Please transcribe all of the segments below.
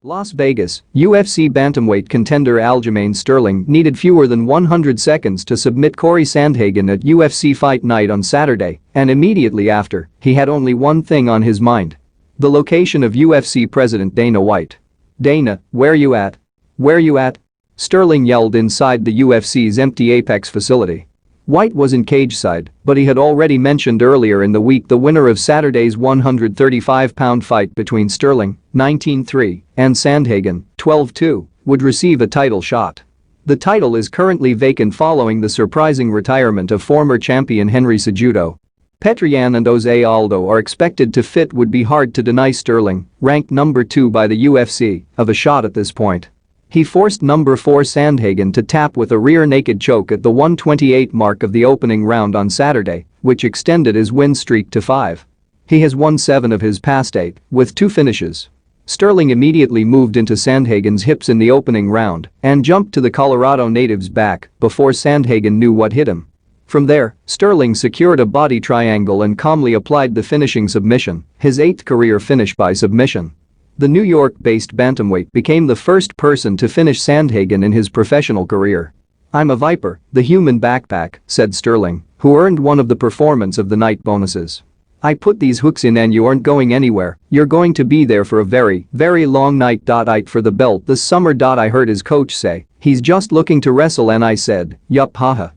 Las Vegas, UFC bantamweight contender Aljamain Sterling needed fewer than 100 seconds to submit Sandhagen at UFC Fight Night on Saturday, and immediately after, he had only one thing on his mind: the location of UFC President Dana White. "Dana, where you at? Where you at?" Sterling yelled inside the UFC's empty Apex facility. White was in cageside, but he had already mentioned earlier in the week the winner of Saturday's 135-pound fight between Sterling, 19-3, and Sandhagen, 12-2, would receive a title shot. The title is currently vacant following the surprising retirement of former champion Henry Cejudo. Petr Yan and Jose Aldo are expected to fit would be hard to deny Sterling, ranked number 2 by the UFC, of a shot at this point. He forced number 4 Sandhagen to tap with a rear naked choke at the 128 mark of the opening round on Saturday, which extended his win streak to 5. He has won 7 of his past 8, with 2 finishes. Sterling immediately moved into Sandhagen's hips in the opening round and jumped to the Colorado native's back before Sandhagen knew what hit him. From there, Sterling secured a body triangle and calmly applied the finishing submission, his 8th career finish by submission. The New York-based bantamweight became the first person to finish Sandhagen in his professional career. "I'm a Viper, the human backpack," said Sterling, who earned one of the Performance of the Night bonuses. "I put these hooks in and you aren't going anywhere, you're going to be there for a very, very long night. I'd for the belt this summer. I heard his coach say, he's just looking to wrestle and I said, yup, haha.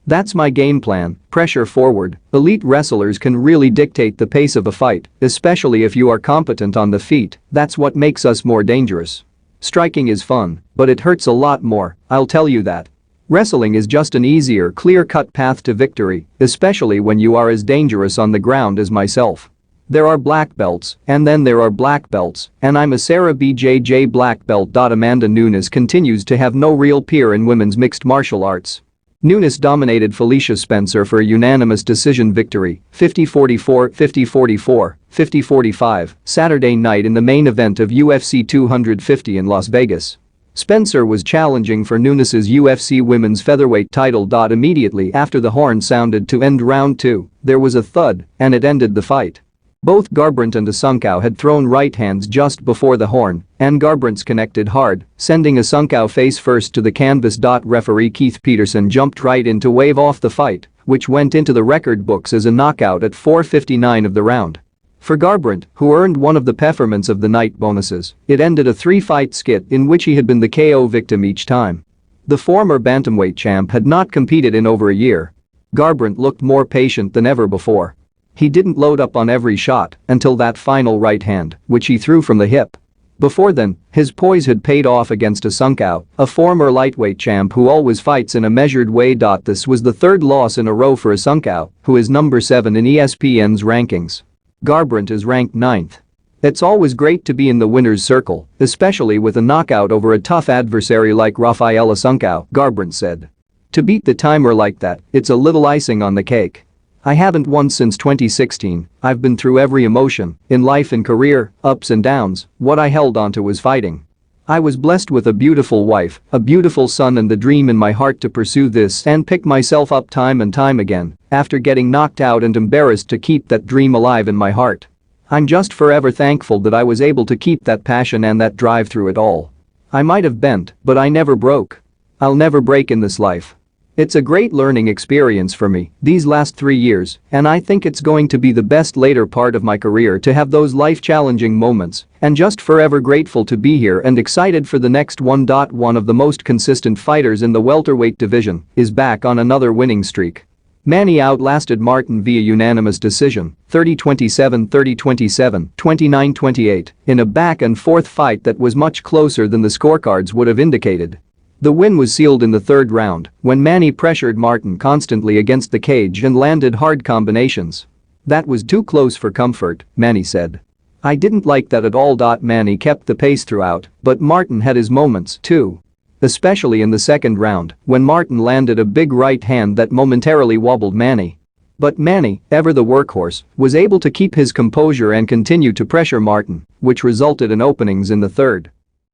That's my game plan, pressure forward. Elite wrestlers can really dictate the pace of a fight, especially if you are competent on the feet. That's what makes us more dangerous. Striking is fun, but it hurts a lot more, I'll tell you that. Wrestling is just an easier, clear-cut path to victory, especially when you are as dangerous on the ground as myself. There are black belts, and then there are black belts, and I'm a Sarah BJJ black belt. Amanda Nunes continues to have no real peer in women's mixed martial arts. Nunes dominated Felicia Spencer for a unanimous decision victory, 50-44, 50-44, 50-45, Saturday night in the main event of UFC 250 in Las Vegas. Spencer was challenging for Nunes's UFC women's featherweight title. Immediately after the horn sounded to end round 2, there was a thud, and it ended the fight. Both Garbrandt and Asuncao had thrown right hands just before the horn, and Garbrandt's connected hard, sending Asuncao face first to the canvas. Referee Keith Peterson jumped right in to wave off the fight, which went into the record books as a knockout at 4:59 of the round. For Garbrandt, who earned one of the Performance of the Night bonuses, it ended a 3-fight skit in which he had been the KO victim each time. The former bantamweight champ had not competed in over a year. Garbrandt looked more patient than ever before. He didn't load up on every shot until that final right hand, which he threw from the hip. Before then, his poise had paid off against Asuncao, a former lightweight champ who always fights in a measured way. This was the 3rd loss in a row for Asuncao, who is number 7 in ESPN's rankings. Garbrandt is ranked 9th. "It's always great to be in the winner's circle, especially with a knockout over a tough adversary like Rafael Asuncao," Garbrandt said. "To beat the timer like that, it's a little icing on the cake. I haven't won since 2016, I've been through every emotion, in life and career, ups and downs. What I held onto was fighting. I was blessed with a beautiful wife, a beautiful son and the dream in my heart to pursue this and pick myself up time and time again, after getting knocked out and embarrassed to keep that dream alive in my heart. I'm just forever thankful that I was able to keep that passion and that drive through it all. I might have bent, but I never broke. I'll never break in this life. It's a great learning experience for me these last 3 years, and I think it's going to be the best later part of my career to have those life-challenging moments, and just forever grateful to be here and excited for the next one. One of the most consistent fighters in the welterweight division is back on another winning streak. Manny outlasted Martin via unanimous decision, 30-27, 30-27, 29-28, in a back-and-forth fight that was much closer than the scorecards would have indicated. The win was sealed in the 3rd round when Manny pressured Martin constantly against the cage and landed hard combinations. "That was too close for comfort," Manny said. "I didn't like that at all." Manny kept the pace throughout, but Martin had his moments too. Especially in the 2nd round when Martin landed a big right hand that momentarily wobbled Manny. But Manny, ever the workhorse, was able to keep his composure and continue to pressure Martin, which resulted in openings in the 3rd.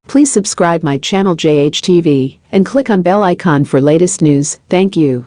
Please subscribe my channel JHTV and click on bell icon for latest news. Thank you.